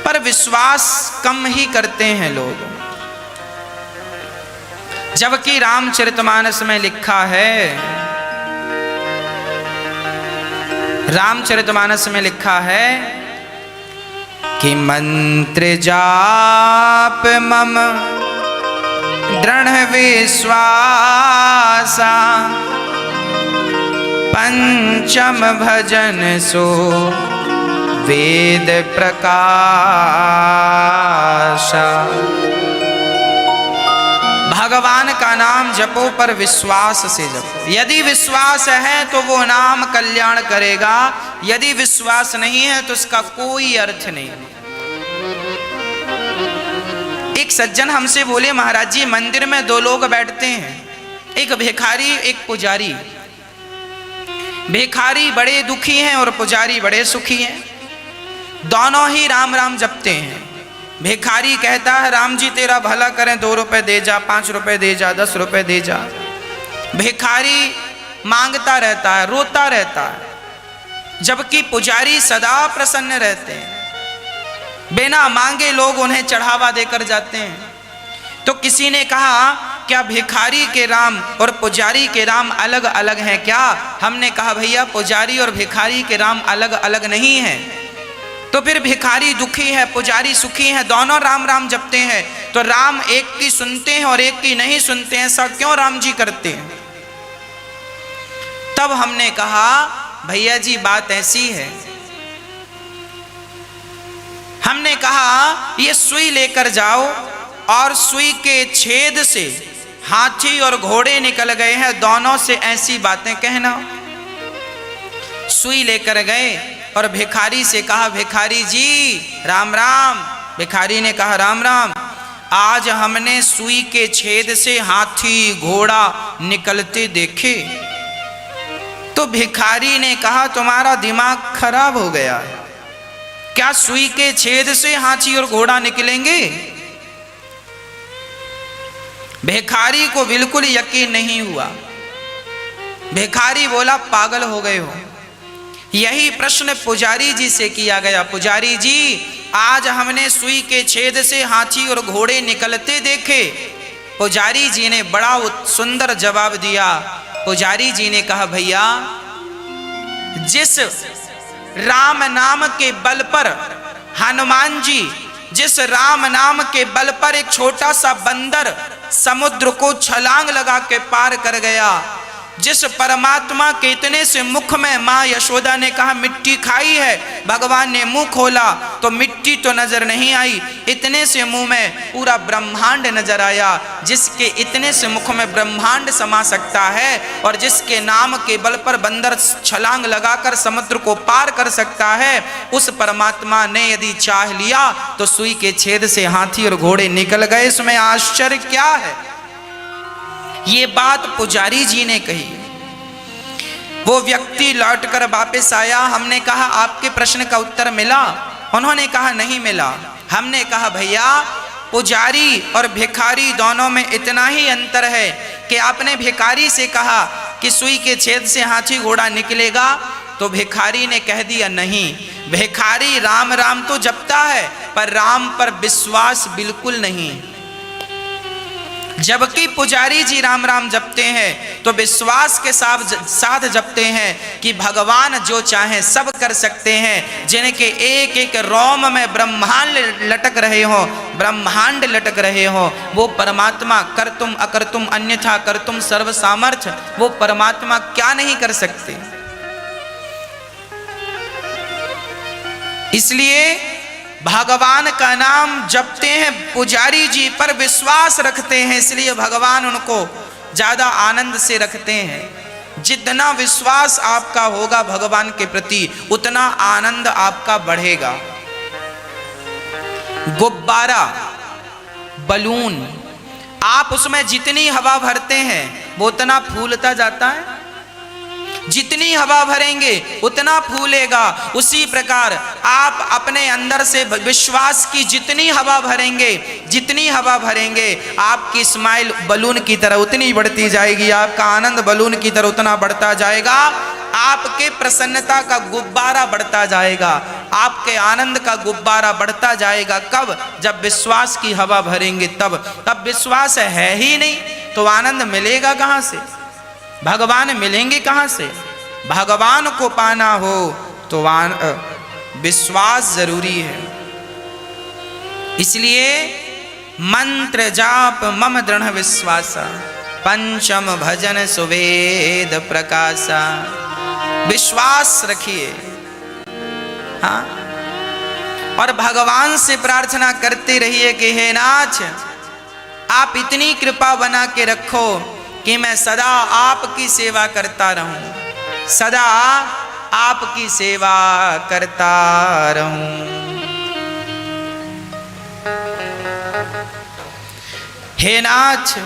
पर विश्वास कम ही करते हैं लोग। जबकि रामचरितमानस में लिखा है, रामचरितमानस में लिखा है कि मंत्र जाप मम दृढ़ विश्वासा पंचम भजन सो वेद प्रकाशा। भगवान का नाम जपो पर विश्वास से जपो। यदि विश्वास है तो वो नाम कल्याण करेगा, यदि विश्वास नहीं है तो उसका कोई अर्थ नहीं। एक सज्जन हमसे बोले महाराज जी मंदिर में दो लोग बैठते हैं, एक भिखारी एक पुजारी। भिखारी बड़े दुखी हैं और पुजारी बड़े सुखी हैं, दोनों ही राम राम जपते हैं। भिखारी कहता है राम जी तेरा भला करें, 2 रुपए दे जा, 5 रुपए दे जा, 10 रुपए दे जा। भिखारी मांगता रहता है, रोता रहता है, जबकि पुजारी सदा प्रसन्न रहते हैं, बिना मांगे लोग उन्हें चढ़ावा देकर जाते हैं। तो किसी ने कहा क्या भिखारी के राम और पुजारी के राम अलग अलग हैं क्या? हमने कहा भैया पुजारी और भिखारी के राम अलग अलग नहीं हैं। तो फिर भिखारी दुखी है, पुजारी सुखी है, दोनों राम राम जपते हैं, तो राम एक की सुनते हैं और एक की नहीं सुनते हैं, ऐसा क्यों राम जी करते हैं? तब हमने कहा भैया जी बात ऐसी है, हमने कहा ये सुई लेकर जाओ और सुई के छेद से हाथी और घोड़े निकल गए हैं, दोनों से ऐसी बातें कहना। सुई लेकर गए और भिखारी से कहा भिखारी जी राम राम। भिखारी ने कहा राम राम। आज हमने सुई के छेद से हाथी घोड़ा निकलते देखे। तो भिखारी ने कहा तुम्हारा दिमाग खराब हो गया है, क्या सुई के छेद से हाथी और घोड़ा निकलेंगे? भिखारी को बिल्कुल यकीन नहीं हुआ। भिखारी बोला पागल हो गए हो। यही प्रश्न पुजारी जी से किया गया, पुजारी जी आज हमने सुई के छेद से हाथी और घोड़े निकलते देखे। पुजारी जी ने बड़ा सुंदर जवाब दिया। पुजारी जी ने कहा भैया जिस राम नाम के बल पर हनुमान जी, जिस राम नाम के बल पर एक छोटा सा बंदर समुद्र को छलांग लगा के पार कर गया, जिस परमात्मा के इतने से मुख में माँ यशोदा ने कहा मिट्टी खाई है, भगवान ने मुंह खोला तो मिट्टी तो नजर नहीं आई, इतने से मुंह में पूरा ब्रह्मांड नजर आया, जिसके इतने से मुख में ब्रह्मांड समा सकता है और जिसके नाम के बल पर बंदर छलांग लगाकर समुद्र को पार कर सकता है, उस परमात्मा ने यदि चाह लिया तो सुई के छेद से हाथी और घोड़े निकल गए। इसमें आश्चर्य क्या है? ये बात पुजारी जी ने कही। वो व्यक्ति लौटकर वापस आया। हमने कहा आपके प्रश्न का उत्तर मिला? उन्होंने कहा नहीं मिला। हमने कहा भैया पुजारी और भिखारी दोनों में इतना ही अंतर है कि आपने भिखारी से कहा कि सुई के छेद से हाथी घोड़ा निकलेगा, तो भिखारी ने कह दिया नहीं, भिखारी राम राम तो जपता है पर राम पर विश्वास बिल्कुल नहीं। जबकि पुजारी जी राम राम जपते हैं तो विश्वास के साथ जपते हैं कि भगवान जो चाहे सब कर सकते हैं। जिनके एक एक रोम में ब्रह्मांड लटक रहे हो, ब्रह्मांड लटक रहे हो, वो परमात्मा कर्तुम अकर्तुम अन्यथा कर्तुम सर्व सामर्थ्य, वो परमात्मा क्या नहीं कर सकते। इसलिए भगवान का नाम जपते हैं, पुजारी जी पर विश्वास रखते हैं, इसलिए भगवान उनको ज्यादा आनंद से रखते हैं। जितना विश्वास आपका होगा भगवान के प्रति उतना आनंद आपका बढ़ेगा। गुब्बारा, बलून, आप उसमें जितनी हवा भरते हैं वो उतना फूलता जाता है। जितनी हवा भरेंगे उतना फूलेगा। उसी प्रकार आप अपने अंदर से विश्वास की जितनी हवा भरेंगे, जितनी हवा भरेंगे, आपकी स्माइल बलून की तरह उतनी बढ़ती जाएगी, आपका आनंद बलून की तरह उतना बढ़ता जाएगा, आपके प्रसन्नता का गुब्बारा बढ़ता जाएगा, आपके आनंद का गुब्बारा बढ़ता जाएगा। कब? जब विश्वास की हवा भरेंगे तब विश्वास है ही नहीं तो आनंद मिलेगा कहां से, भगवान मिलेंगे कहां से। भगवान को पाना हो तो विश्वास जरूरी है। इसलिए मंत्र जाप मम दृढ़ विश्वासा, पंचम भजन सुवेद प्रकाशा। विश्वास रखिए, हाँ, और भगवान से प्रार्थना करते रहिए कि हे नाथ, आप इतनी कृपा बना के रखो कि मैं सदा आपकी सेवा करता रहूं, सदा आपकी सेवा करता रहूं। हे नाथ,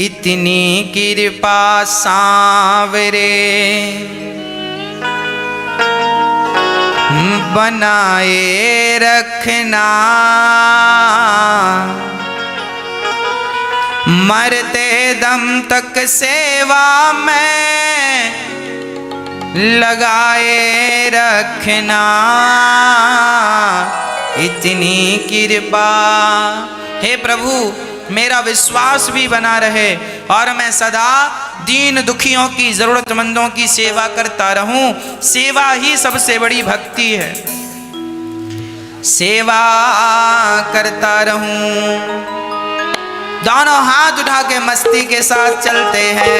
इतनी कृपा सांवरे बनाए रखना, मरते दम तक सेवा में लगाए रखना। इतनी कृपा, हे प्रभु मेरा विश्वास भी बना रहे और मैं सदा दीन दुखियों की, जरूरतमंदों की सेवा करता रहूं। सेवा ही सबसे बड़ी भक्ति है, सेवा करता रहूं। दोनों हाथ उठा के मस्ती के साथ चलते हैं।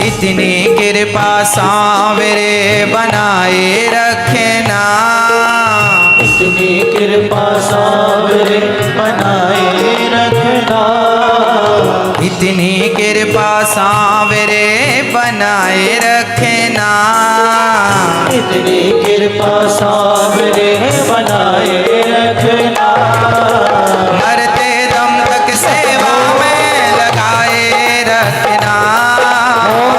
इतनी कृपा सांवरे बनाए रखना, इतनी कृपा सांवरे बनाए रखना, इतनी कृपा सांवरे बनाए रखना, इतनी कृपा सांवरे बनाए रखना। मरते दम तक सेवा में लगाए रखना,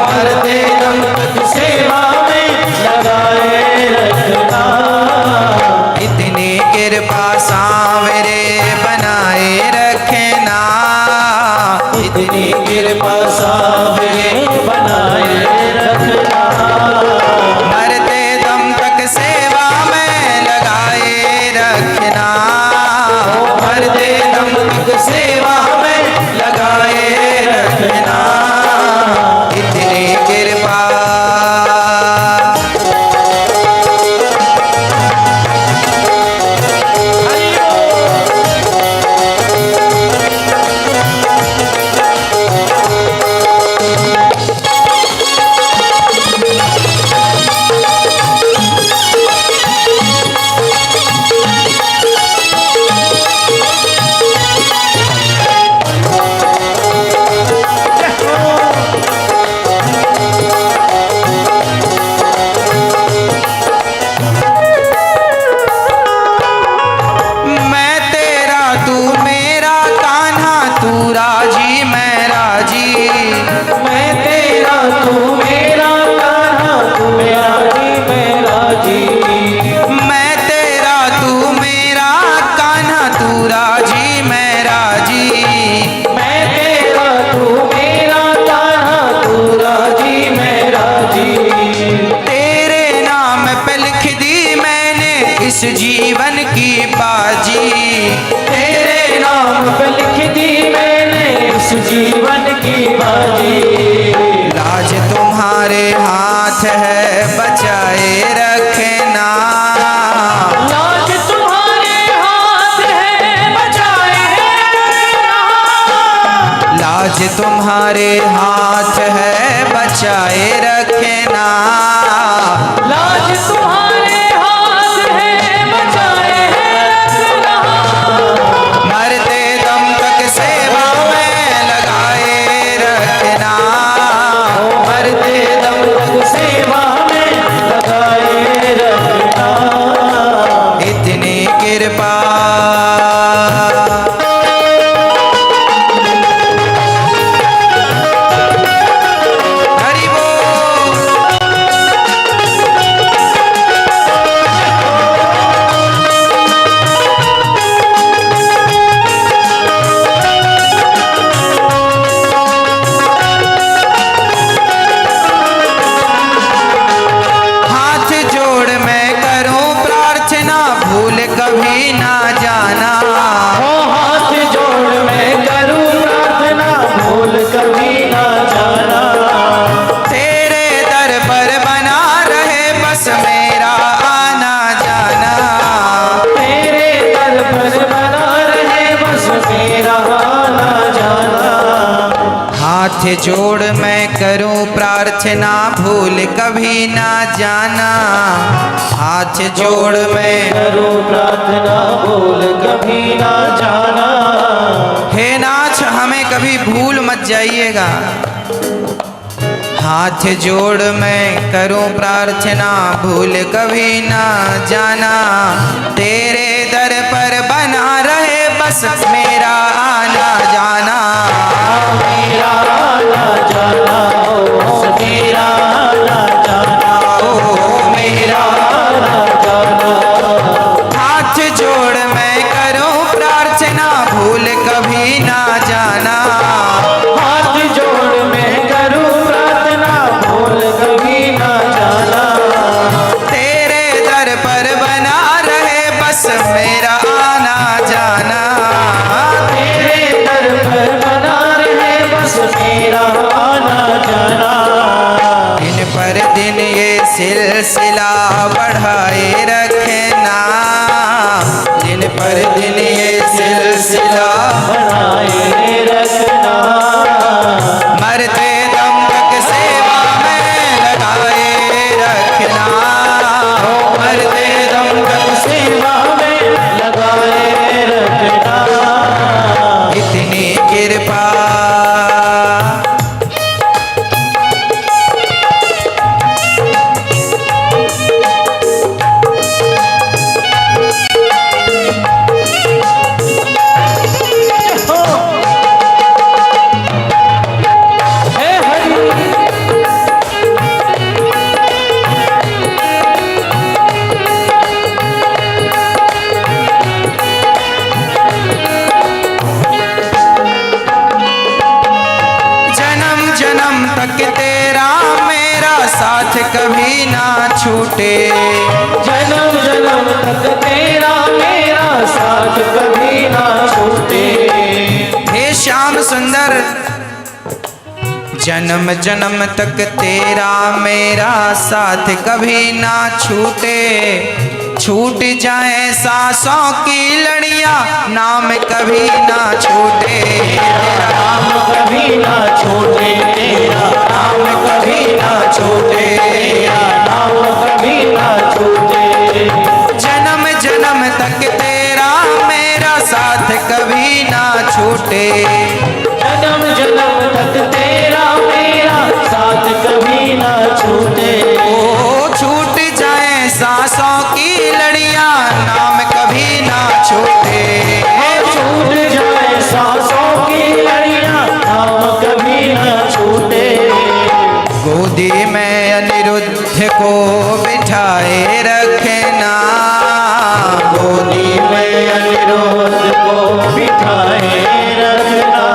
मरते दम तक सेवा में लगाए रखना। इतनी कृपा सांवरे बनाए रखना, इतनी कृपा सांवरे बनाए रखना। मरते दम तक सेवा में लगाए रखना। इस जीवन की बाजी। तेरे नाम पे लिख दी मैंने इस जीवन की बाजी। लाज तुम्हारे हाथ है बचाए रखना। लाज तुम्हारे हाथ है बचाए रखना। लाज तुम्हारे हाथ है बचाए रखना। लाज तुम्हारे हाथ है बचाए रखना। मरते दम तक सेवा में लगाए रखना। मरते दम तक सेवा में लगाए रखना। इतनी कृपा हरि बोल। हाथ जोड़ मैं करूं प्रार्थना भूल कभी ना जाना। ओ हाथ जोड़ मैं करूं प्रार्थना भूल कभी ना जाना। तेरे दर पर बना रहे बस मेरा आना जाना। तेरे दर पर बना रहे बस मेरा आना जाना। हाथ जोड़ मैं करूं प्रार्थना भूल कभी ना जाना। हाथ जोड़ मैं करूं प्रार्थना भूल कभी ना जाना। हे नाथ हमें कभी भूल मत जाइएगा। हाथ जोड़ मैं करूं प्रार्थना भूल कभी ना जाना। तेरे दर पर बना रहे बस मेरा आना जाना। मेरा आना जाना बस मेरा आना जाना। ओ मेरा आना जाना। हाथ जोड़ मैं करूं प्रार्थना भूल कभी ना जाना। हाथ जोड़ मैं करूं प्रार्थना भूल कभी ना जाना। तेरे दर पर बना रहे बस मेरा आना जाना। तेरे दर पर बना रहे बस मेरा आना जाना। दिन पर दिन ये सिलसिला बढ़ाए रखना। दिन पर दिन ये सिलसिला बनाए रखना। मरते दम तक सेवा में लगाए रखना। मरते दम तक सेवा में लगाए रखना। इतनी कृपा हे हरि जन्म जन्म तक तेरा मेरा साथ कभी ना छूटे। जन्म जन्म तक तेरा मेरा साथ कभी ना छूटे। हे श्याम सुंदर जन्म जन्म तक तेरा मेरा साथ कभी ना छूटे। छूट जाए सांसों की लड़ियां नाम कभी ना छूटे। तेरा नाम कभी ना छूटे। तेरा नाम कभी ना छूटे। तेरा नाम कभी ना छूटे। जन्म जन्म तक तेरा मेरा साथ कभी ना छूटे। जन्म जन्म तक तेरा मेरा साथ कभी ना छूटे। ओ छूट जाए सांसों की लड़ियां नाम कभी ना छूटे। छूट जाए सांसों की लड़ियां नाम कभी ना छूटे। गोदी में अनिरुद्ध को बिठाए रखना। गोदी में अनिरुद्ध को बिठाए रखना।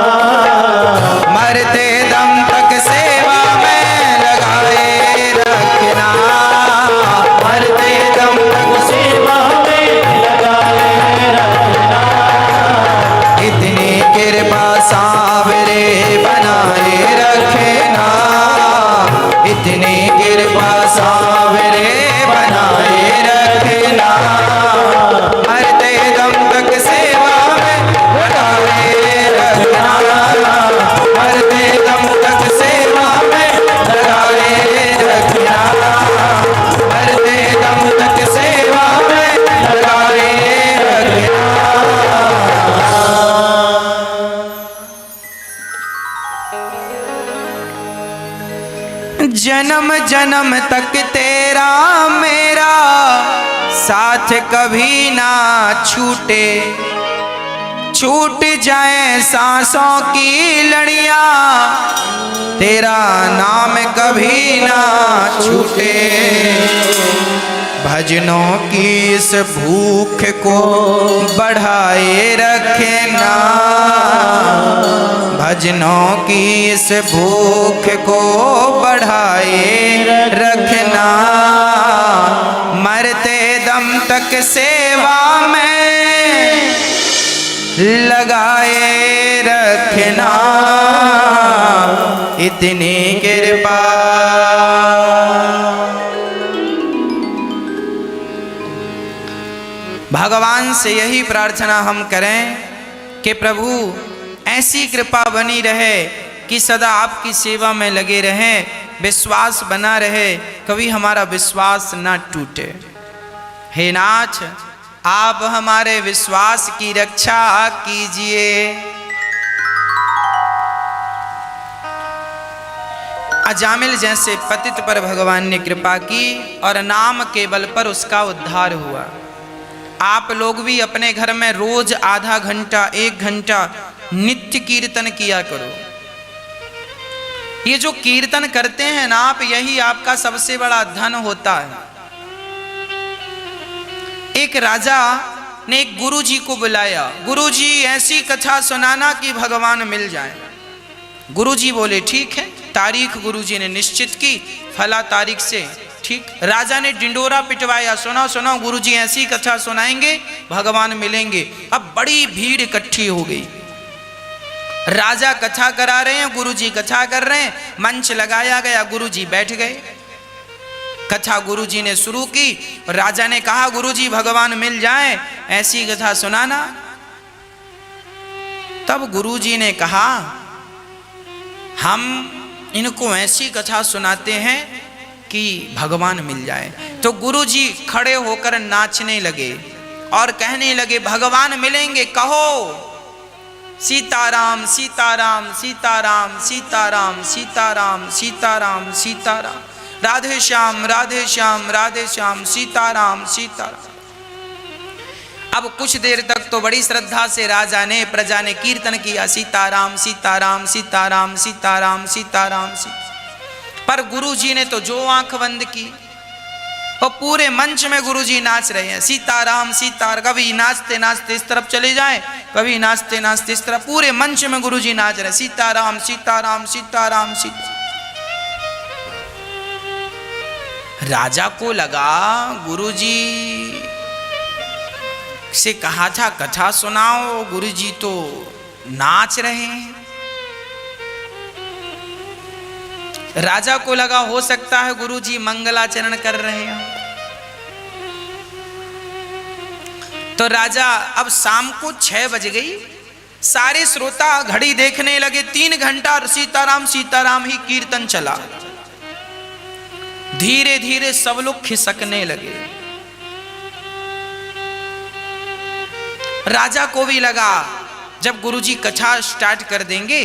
मरते दम तक सेवा में लगाए रखना। मरते दम तक सेवा में जन्म तक तेरा मेरा साथ कभी ना छूटे, छूट जाए सांसों की लड़ियां तेरा नाम कभी ना छूटे। भजनों की इस भूख को बढ़ाए रखना, भजनों की इस भूख को बढ़ाए रखना, मरते दम तक सेवा में लगाए रखना, इतनी कृपा। भगवान से यही प्रार्थना हम करें कि प्रभु ऐसी कृपा बनी रहे कि सदा आपकी सेवा में लगे रहें, विश्वास बना रहे, कभी हमारा विश्वास ना टूटे। हे नाथ, आप हमारे विश्वास की रक्षा कीजिए। अजामिल जैसे पतित पर भगवान ने कृपा की और नाम के बल पर उसका उद्धार हुआ। आप लोग भी अपने घर में रोज आधा घंटा 1 घंटा नित्य कीर्तन किया करो। ये जो कीर्तन करते हैं ना आप, यही आपका सबसे बड़ा धन होता है। एक राजा ने एक गुरुजी को बुलाया, गुरुजी ऐसी कथा सुनाना कि भगवान मिल जाए। गुरुजी बोले ठीक है। तारीख गुरुजी ने निश्चित की, फला तारीख से ठीक। राजा ने डिंडोरा पिटवाया, सुनो सुनो गुरुजी ऐसी कथा सुनाएंगे भगवान मिलेंगे। अब बड़ी भीड़ इकट्ठी हो गई। राजा कथा करा रहे हैं, गुरुजी कथा कर रहे हैं, मंच लगाया गया, गुरुजी बैठ गए। कथा गुरुजी ने शुरू की। राजा ने कहा गुरुजी भगवान मिल जाए, ऐसी कथा सुनाना। तब गुरुजी ने कहा हम इनको ऐसी कथा सुनाते हैं कि भगवान मिल जाए। तो गुरुजी खड़े होकर नाचने लगे और कहने लगे भगवान मिलेंगे, कहो सीताराम सीताराम सीताराम सीताराम सीताराम सीताराम सीताराम, राधे श्याम राधे श्याम राधे श्याम, सीताराम सीताराम। अब कुछ देर तक तो बड़ी श्रद्धा से राजा ने प्रजा ने कीर्तन किया, सीताराम सीताराम सीताराम सीताराम सीताराम सीताराम। पर गुरुजी ने तो जो आंख बंद की, और पूरे मंच में गुरुजी नाच रहे हैं सीताराम सीताराम। कभी नाचते नाचते इस तरफ चले जाए, कभी नाचते नाचते इस तरफ, पूरे मंच में गुरुजी नाच रहे सीताराम सीताराम सीताराम सीताराम। राजा को लगा गुरुजी से कहा था कथा सुनाओ, गुरुजी तो नाच रहे हैं। राजा को लगा हो सकता है गुरुजी मंगलाचरण कर रहे हैं। तो राजा, अब शाम को 6 बज गई, सारे श्रोता घड़ी देखने लगे, 3 घंटा सीताराम सीताराम ही कीर्तन चला। धीरे धीरे सब लोग खिसकने लगे। राजा को भी लगा जब गुरुजी कथा स्टार्ट कर देंगे